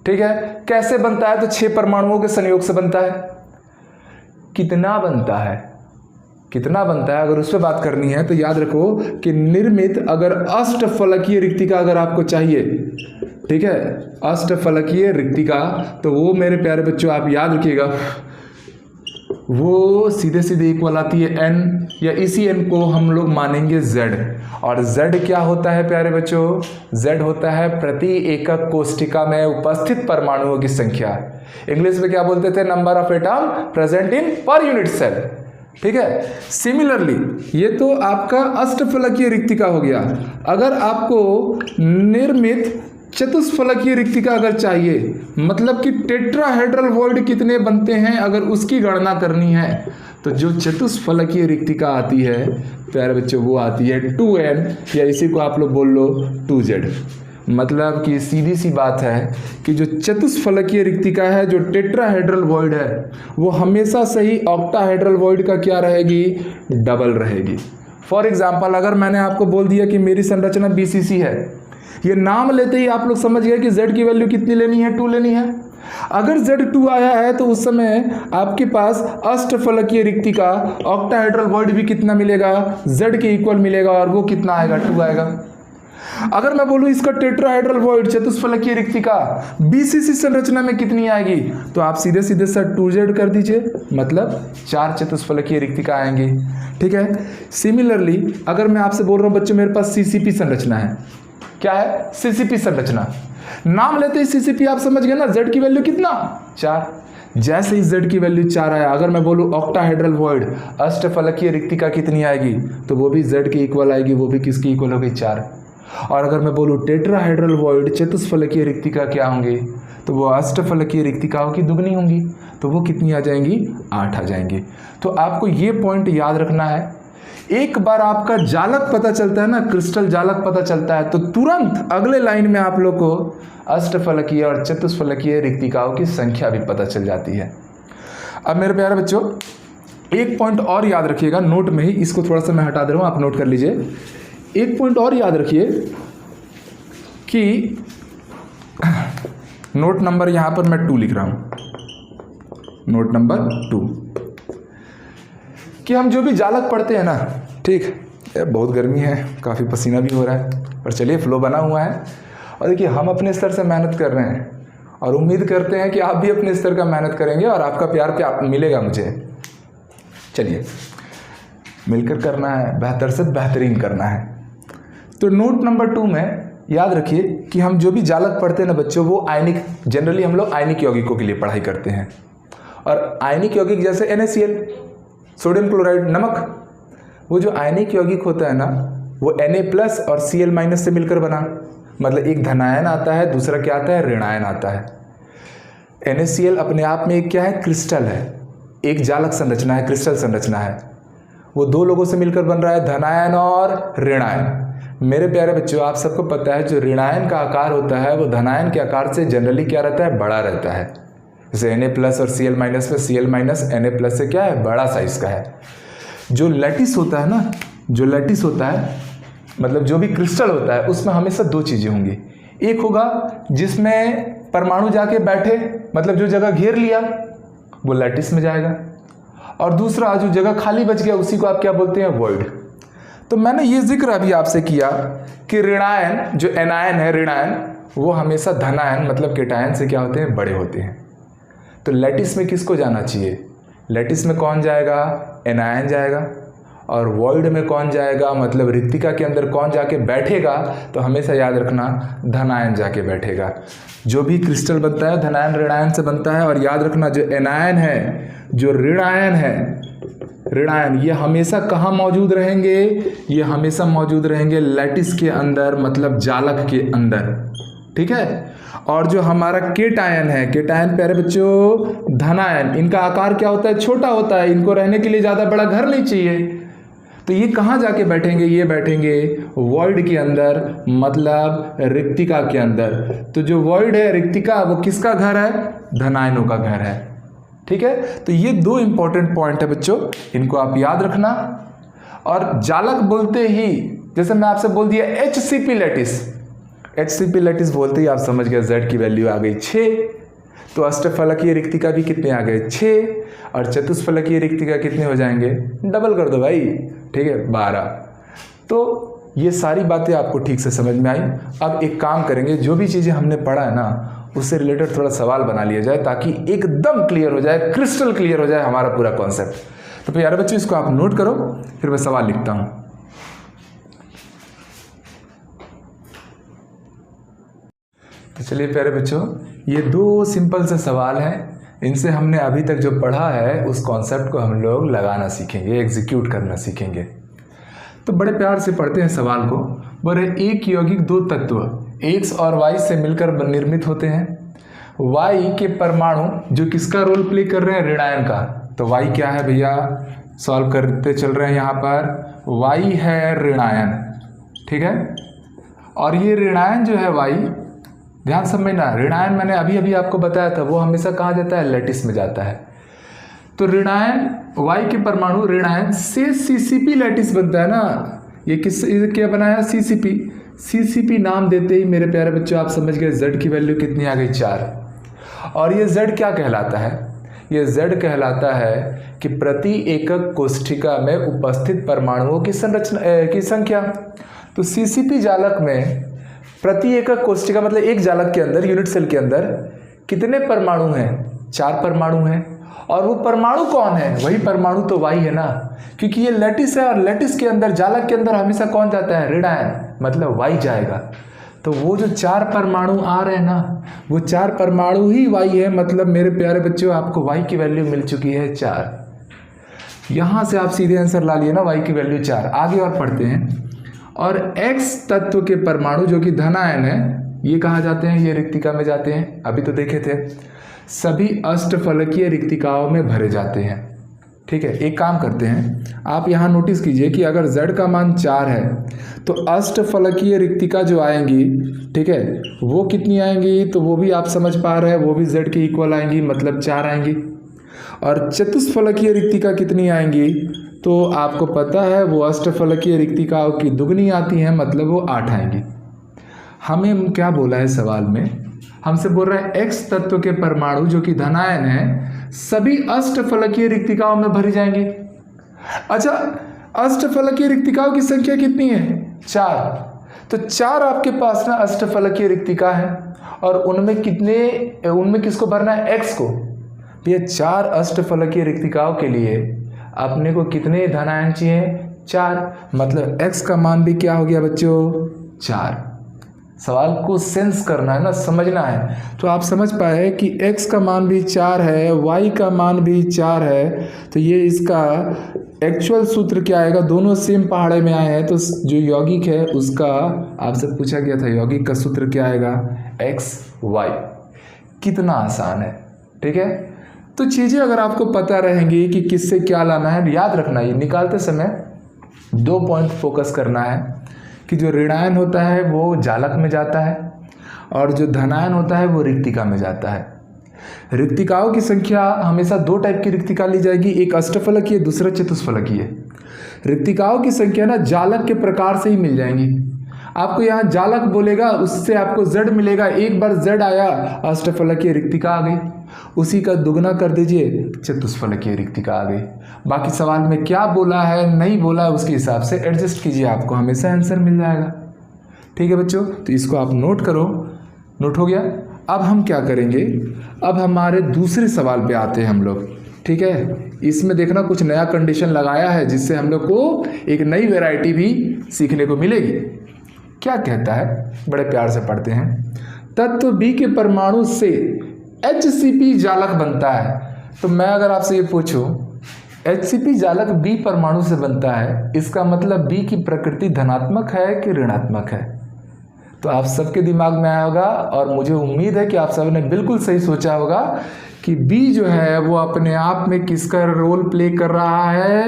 ठीक है। कैसे बनता है, तो 6 परमाणुओं के संयोग से बनता है। कितना बनता है, कितना बनता है, अगर उस पर बात करनी है तो याद रखो कि निर्मित, अगर अष्टफलकीय रिक्तिका अगर आपको चाहिए, ठीक है, अष्टफलकीय रिक्तिका, तो वो मेरे प्यारे बच्चों आप याद रखिएगा, वो सीधे सीधे इक्वल आती है n, या इसी n को हम लोग मानेंगे z। और z क्या होता है प्यारे बच्चों, z होता है प्रति एकक कोष्ठिका में उपस्थित परमाणुओं की संख्या। इंग्लिश में क्या बोलते थे, number of atom present in per unit cell, ठीक है। सिमिलरली ये तो आपका अष्टफलकीय रिक्तिका हो गया। अगर आपको निर्मित चतुष्फलकीय रिक्तिका अगर चाहिए, मतलब कि टेट्राहेड्रल वॉइड कितने बनते हैं, अगर उसकी गणना करनी है, तो जो चतुष्फलकीय रिक्तिका आती है प्यारे बच्चों, वो आती है 2n, या इसी को आप लोग बोल लो 2z। मतलब कि सीधी सी बात है कि जो चतुष्फलकीय रिक्तिका है, जो टेट्राहेड्रल वॉइड है, वो हमेशा से ही ऑक्टाहेड्रल वॉइड का क्या रहेगी, डबल रहेगी। फॉर एग्जाम्पल, अगर मैंने आपको बोल दिया कि मेरी संरचना BCC है, ये नाम लेते ही आप लोग समझ गए कि z की वैल्यू कितनी लेनी है, 2 लेनी है। अगर Z2 आया है तो उस समय आपके पास अष्टफलकीय रिक्तिका ऑक्टाहेड्रल वॉइड भी कितना मिलेगा, Z के इक्वल मिलेगा, और वो कितना आएगा, 2 आएगा। अगर मैं बोलूं इसका टेट्राहेड्रल वॉइड चतुष्फलकीय रिक्तिका BCC संरचना में कितनी आएगी, तो आप सीधे सीधे सर 2Z कर दीजिए, मतलब 4 चतुष्फलकीय रिक्तिका आएंगी, ठीक है। सिमिलरली अगर मैं आपसे बोल रहा हूं बच्चों मेरे पास CCP संरचना है, क्या है, CCP संरचना, नाम लेते ही CCP आप समझ गए ना, Z की वैल्यू कितना, 4। जैसे ही Z की वैल्यू 4 आया, अगर मैं बोलूं ऑक्टाहेड्रल वॉइड अष्टफलकीय रिक्तिका कितनी आएगी, तो वो भी Z के इक्वल आएगी, वो भी किसकी इक्वल होगी, 4। और अगर मैं बोलूं टेट्राहेड्रल वॉइड चतुष्फलकीय रिक्तिका क्या होंगी, तो वो अष्टफलकीय रिक्तिकाओं की दुगनी होंगी, तो वो कितनी आ जाएंगी, 8 आ जाएंगी। तो आपको ये पॉइंट याद रखना है। एक बार आपका जालक पता चलता है ना, क्रिस्टल जालक पता चलता है, तो तुरंत अगले लाइन में आप लोग को अष्टफलकीय और चतुष्फलकीय रिक्तिकाओं की संख्या भी पता चल जाती है। अब मेरे प्यारे बच्चों एक पॉइंट और याद रखिएगा, नोट में ही, इसको थोड़ा सा मैं हटा दे रहा हूँ, आप नोट कर लीजिए। एक पॉइंट और याद रखिए कि नोट नंबर यहाँ पर मैं 2 लिख रहा हूँ, नोट नंबर 2, कि हम जो भी जालक पढ़ते हैं ना, ठीक, बहुत गर्मी है, काफ़ी पसीना भी हो रहा है, पर चलिए फ्लो बना हुआ है। और देखिए हम अपने स्तर से मेहनत कर रहे हैं और उम्मीद करते हैं कि आप भी अपने स्तर का मेहनत करेंगे और आपका प्यार मिलेगा मुझे। चलिए मिलकर करना है, बेहतर से बेहतरीन करना है। तो नोट नंबर 2 में याद रखिए कि हम जो भी जालक पढ़ते हैं ना बच्चों, वो आयनिक, जनरली हम लोग आयनिक यौगिकों के लिए पढ़ाई करते हैं। और आयनिक यौगिक जैसे NaCl, सोडियम क्लोराइड, नमक, वो जो आयनिक यौगिक होता है ना, वो Na+ और Cl- से मिलकर बना, मतलब एक धनायन आता है, दूसरा क्या आता है, ऋणायन आता है। NaCl अपने आप में एक क्या है, क्रिस्टल है, एक जालक संरचना है, क्रिस्टल संरचना है। वो दो लोगों से मिलकर बन रहा है धनायन और ऋणायन। मेरे प्यारे बच्चों, आप सबको पता है जो ऋणायन का आकार होता है वो धनायन के आकार से जनरली क्या रहता है, बड़ा रहता है। जैसे Na+ और Cl- में Cl- Na+ से क्या है, बड़ा साइज का है। जो लैटिस होता है ना, जो लैटिस होता है मतलब जो भी क्रिस्टल होता है उसमें हमेशा दो चीज़ें होंगी। एक होगा जिसमें परमाणु जाके बैठे, मतलब जो जगह घेर लिया वो लैटिस में जाएगा, और दूसरा जो जगह खाली बच गया उसी को आप क्या बोलते हैं, वॉइड। तो मैंने ये जिक्र अभी आपसे किया कि ऋणायन जो एनायन है, ऋणायन वो हमेशा धनायन मतलब केटायन से क्या होते हैं, बड़े होते हैं। तो लैटिस में किसको जाना चाहिए, लैटिस में कौन जाएगा, एनायन जाएगा, और वॉइड में कौन जाएगा मतलब रिक्तिका के अंदर कौन जाके बैठेगा, तो हमेशा याद रखना धनायन जाके बैठेगा। जो भी क्रिस्टल बनता है धनायन ऋणायन से बनता है, और याद रखना जो एनायन है, जो ऋणायन है, ऋणायन ये हमेशा कहाँ मौजूद रहेंगे, ये हमेशा मौजूद रहेंगे लैटिस के अंदर मतलब जालक के अंदर, ठीक है। और जो हमारा केटायन है, केटायन प्यारे बच्चों धनायन, इनका आकार क्या होता है, छोटा होता है, इनको रहने के लिए ज़्यादा बड़ा घर नहीं चाहिए। तो ये कहाँ जाके बैठेंगे, ये बैठेंगे वॉइड के अंदर मतलब रिक्तिका के अंदर। तो जो वॉइड है, रिक्तिका, वो किसका घर है, धनायनों का घर है, ठीक है। तो ये दो इंपॉर्टेंट पॉइंट है बच्चों, इनको आप याद रखना। और जालक बोलते ही जैसे मैं आपसे बोल दिया HCP लैटिस, HCP लैटिस बोलते ही आप समझ गए Z की वैल्यू आ गई 6। तो अष्टफलकीय रिक्तिका भी कितने आ गए, 6, और चतुष्फलकीय रिक्तिका कितने हो जाएंगे, डबल कर दो भाई, ठीक है, 12। तो ये सारी बातें आपको ठीक से समझ में आई। अब एक काम करेंगे, जो भी चीज़ें हमने पढ़ा है ना उससे रिलेटेड थोड़ा सवाल बना लिया जाए ताकि एकदम क्लियर हो जाए, क्रिस्टल क्लियर हो जाए हमारा पूरा कॉन्सेप्ट। तो प्यारे बच्चों इसको आप नोट करो, फिर मैं सवाल लिखता हूँ। तो चलिए प्यारे बच्चों, ये दो सिंपल से सवाल हैं, इनसे हमने अभी तक जो पढ़ा है उस कॉन्सेप्ट को हम लोग लगाना सीखेंगे, एग्जीक्यूट करना सीखेंगे। तो बड़े प्यार से पढ़ते हैं सवाल को। बोले एक यौगिक दो तत्व X और Y से मिलकर निर्मित होते हैं। Y के परमाणु जो किसका रोल प्ले कर रहे हैं, ऋणायन का। तो Y क्या है भैया, सॉल्व करते चल रहे हैं यहाँ पर, Y है ऋणायन, ठीक है। और ये ऋणायन जो है Y, ध्यान समझना, ऋणायन मैंने अभी अभी आपको बताया था वो हमेशा कहाँ जाता है, लैटिस में जाता है। तो ऋणायन Y के परमाणु ऋणायन से CCP लैटिस बनता है ना, ये किस क्या बनाया, CCP नाम देते ही मेरे प्यारे बच्चों आप समझ गए Z की वैल्यू कितनी आ गई, 4। और ये Z क्या कहलाता है, ये Z कहलाता है कि प्रति एकक कोष्ठिका में उपस्थित परमाणुओं की संख्या। तो CCP जालक में प्रति एकक कोष्ठिका मतलब एक जालक के अंदर, यूनिट सेल के अंदर कितने परमाणु हैं, 4 परमाणु हैं। और वो परमाणु कौन है, वही परमाणु तो Y है ना, क्योंकि ये लैटिस है और लैटिस के अंदर, जालक के अंदर हमेशा कौन जाता है, ऋणायन, मतलब Y जाएगा। तो वो जो 4 परमाणु आ रहे हैं ना, वो 4 परमाणु ही Y है, मतलब मेरे प्यारे बच्चों आपको Y की वैल्यू मिल चुकी है 4। यहाँ से आप सीधे आंसर ला लिए ना, Y की वैल्यू 4। आगे और पढ़ते हैं। और X तत्व के परमाणु जो कि धनायन है, ये कहाँ जाते हैं, ये रिक्तिका में जाते हैं, अभी तो देखे थे। सभी अष्टफलकीय रिक्तिकाओं में भरे जाते हैं, ठीक है। एक काम करते हैं, आप यहाँ नोटिस कीजिए कि अगर Z का मान 4 है तो अष्टफलकीय रिक्तिका जो आएंगी, ठीक है, वो कितनी आएंगी, तो वो भी आप समझ पा रहे हैं, वो भी Z के इक्वल आएंगी, मतलब 4 आएंगी। और चतुष्फलकीय रिक्तिका कितनी आएंगी, तो आपको पता है वो अष्टफलकीय रिक्तिकाओं की दुगनी आती हैं, मतलब वो 8 आएंगी। हमें क्या बोला है सवाल में, हमसे बोल रहा है X तत्व के परमाणु जो कि धनायन है सभी अष्टफलकीय रिक्तिकाओं में भरी जाएंगे। अच्छा, अष्टफलकीय रिक्तिकाओं की संख्या कितनी है, 4। तो 4 आपके पास ना अष्टफलकीय रिक्तिका है, और उनमें किसको भरना है, X को। ये 4 अष्टफलकीय रिक्तिकाओं के लिए अपने को कितने धनायन चाहिए, 4, मतलब X का मान भी क्या हो गया बच्चों, 4। सवाल को सेंस करना है ना, समझना है। तो आप समझ पाए कि X का मान भी 4 है, Y का मान भी 4 है, तो ये इसका एक्चुअल सूत्र क्या आएगा, दोनों सेम पहाड़े में आए हैं, तो जो यौगिक है उसका आपसे पूछा गया था, यौगिक का सूत्र क्या आएगा, XY। कितना आसान है, ठीक है। तो चीज़ें अगर आपको पता रहेंगी कि किससे क्या लाना है, याद रखना ये निकालते समय 2 पॉइंट फोकस करना है कि जो ऋणायन होता है वो जालक में जाता है और जो धनायन होता है वो रिक्तिका में जाता है। रिक्तिकाओं की संख्या हमेशा 2 टाइप की रिक्तिका ली जाएगी, एक अष्टफलकीय, दूसरा चतुष्फलकीय। रिक्तिकाओं की संख्या ना जालक के प्रकार से ही मिल जाएंगी। आपको यहाँ जालक बोलेगा, उससे आपको z मिलेगा, एक बार z आया अष्टफलकीय रिक्तिका आ गई, उसी का दुगना कर दीजिए चतुष्फलकीय रिक्तिका आ गई। बाकी सवाल में क्या बोला है नहीं बोला है उसके हिसाब से एडजस्ट कीजिए, आपको हमेशा आंसर मिल जाएगा। ठीक है बच्चों, तो इसको आप नोट करो। नोट हो गया। अब हम क्या करेंगे, अब हमारे दूसरे सवाल पे आते हैं हम लोग। ठीक है, इसमें देखना कुछ नया कंडीशन लगाया है जिससे हम लोग को एक नई वैरायटी भी सीखने को मिलेगी। क्या कहता है, बड़े प्यार से पढ़ते हैं। तत्व B के परमाणु से HCP जालक बनता है। तो मैं अगर आपसे ये पूछूं HCP जालक B परमाणु से बनता है, इसका मतलब B की प्रकृति धनात्मक है कि ऋणात्मक है? तो आप सबके दिमाग में आया होगा और मुझे उम्मीद है कि आप सब ने बिल्कुल सही सोचा होगा कि B जो है वो अपने आप में किसका रोल प्ले कर रहा है,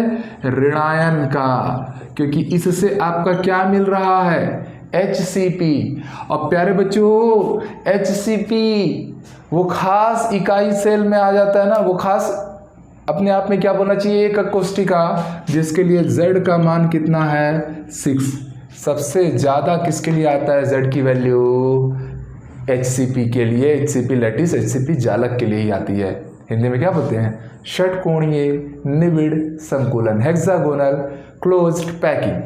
ऋणायन का, क्योंकि इससे आपका क्या मिल रहा है, HCP। और प्यारे बच्चों HCP वो खास इकाई सेल में आ जाता है ना, वो खास अपने आप में क्या बोलना चाहिए, एकक कोष्ठिका, जिसके लिए Z का मान कितना है 6। सबसे ज़्यादा किसके लिए आता है Z की वैल्यू, HCP के लिए। HCP लैटिस HCP जालक के लिए ही आती है। हिंदी में क्या बोलते हैं, षटकोणीय निबिड़ संकुलन, हेक्सागोनल क्लोज्ड पैकिंग।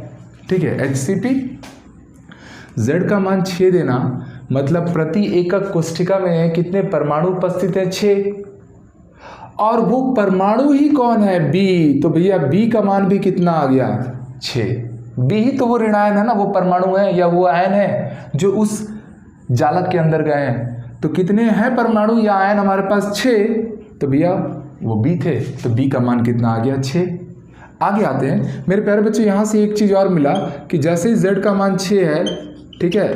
ठीक है, HCP Z का मान 6 देना, मतलब प्रति एकक कोष्ठिका में कितने परमाणु उपस्थित हैं, 6। और वो परमाणु ही कौन है, B। तो भैया B का मान भी कितना आ गया, 6। B ही तो वो ऋणायन है ना, वो परमाणु है या वो आयन है जो उस जालक के अंदर गए हैं। तो कितने हैं परमाणु या आयन हमारे पास, 6। तो भैया वो B थे, तो B का मान कितना आ गया, 6। आगे आते हैं मेरे प्यारे बच्चों, यहाँ से एक चीज़ और मिला कि जैसे ही Z का मान 6 है, ठीक है,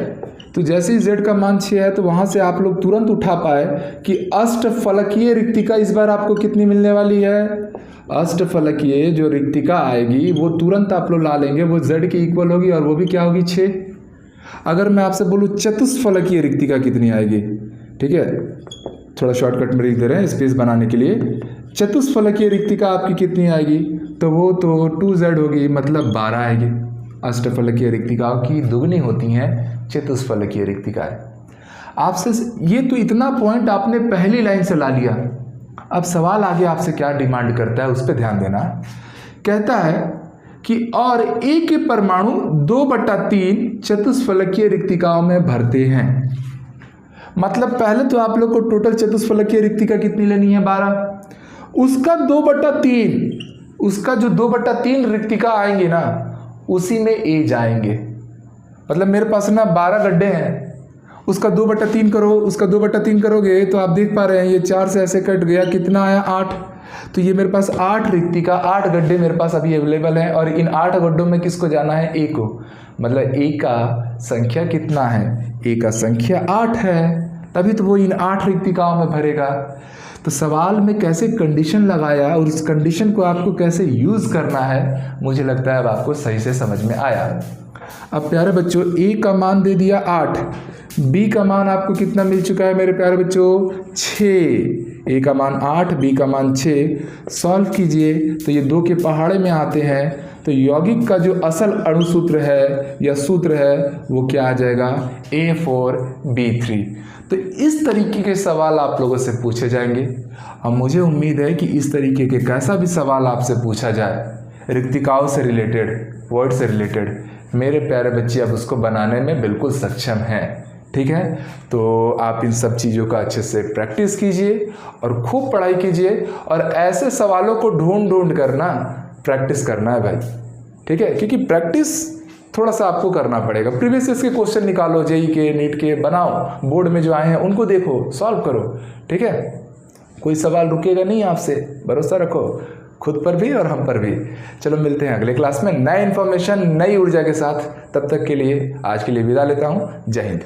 तो जैसे ही Z का मान 6 है तो वहाँ से आप लोग तुरंत उठा पाए कि अष्टफलकीय रिक्तिका इस बार आपको कितनी मिलने वाली है। अष्टफलकीय जो रिक्तिका आएगी वो तुरंत आप लोग ला लेंगे, वो Z के इक्वल होगी और वो भी क्या होगी, 6। अगर मैं आपसे बोलूँ चतुष्फलकीय रिक्तिका कितनी आएगी, ठीक है, थोड़ा शॉर्टकट में लिख दे रहे हैं स्पेस बनाने के लिए। चतुष्फलकीय रिक्तिका आपकी कितनी आएगी, तो वो तो 2Z होगी, मतलब 12 आएगी। अष्टफलकीय रिक्तिकाओं की दुगनी होती हैं चतुष्फलकीय रिक्तिकाएं। आपसे ये तो इतना पॉइंट आपने पहली लाइन से ला लिया। अब सवाल आगे आपसे क्या डिमांड करता है उस पर ध्यान देना। कहता है कि और A के परमाणु 2/3 चतुष्फलकीय रिक्तिकाओं में भरते हैं। मतलब पहले तो आप लोग को टोटल चतुष्फलकीय रिक्तिका कितनी लेनी है, 12। उसका 2/3, उसका जो 2/3 रिक्तिका आएंगे ना उसी में A जाएंगे। मतलब मेरे पास ना 12 गड्ढे हैं, उसका 2/3 करो, उसका 2/3 करोगे तो आप देख पा रहे हैं ये 4 से ऐसे कट गया, कितना आया, 8। तो ये मेरे पास 8 रिक्तिका, 8 गड्ढे मेरे पास अभी अवेलेबल हैं और इन 8 गड्ढों में किसको जाना है, A को। मतलब A का संख्या कितना है, A का संख्या 8 है, तभी तो वो इन 8 रिक्तिकाओं में भरेगा। तो सवाल में कैसे कंडीशन लगाया और उस कंडीशन को आपको कैसे यूज़ करना है, मुझे लगता है अब आपको सही से समझ में आया। अब प्यारे बच्चों A का मान दे दिया 8, B का मान आपको कितना मिल चुका है मेरे प्यारे बच्चों, 6। A का मान 8, B का मान 6। सॉल्व कीजिए तो ये 2 के पहाड़े में आते हैं, तो यौगिक का जो असल अणुसूत्र है या सूत्र है वो क्या आ जाएगा, A4B3। तो इस तरीके के सवाल आप लोगों से पूछे जाएंगे। अब मुझे उम्मीद है कि इस तरीके के कैसा भी सवाल आपसे पूछा जाए रिक्तिकाओं से रिलेटेड, वर्ड से रिलेटेड, मेरे प्यारे बच्चे अब उसको बनाने में बिल्कुल सक्षम हैं। ठीक है, तो आप इन सब चीज़ों का अच्छे से प्रैक्टिस कीजिए और खूब पढ़ाई कीजिए और ऐसे सवालों को ढूंढ कर ना प्रैक्टिस करना है भाई। ठीक है, क्योंकि प्रैक्टिस थोड़ा सा आपको करना पड़ेगा। प्रीवियस ईयर के क्वेश्चन निकालो, जेई के, नीट के बनाओ, बोर्ड में जो आए हैं उनको देखो, सॉल्व करो। ठीक है, कोई सवाल रुकेगा नहीं, आपसे भरोसा रखो खुद पर भी और हम पर भी। चलो मिलते हैं अगले क्लास में नए इन्फॉर्मेशन, नई ऊर्जा के साथ। तब तक के लिए आज के लिए विदा लेता हूँ। जय हिंद।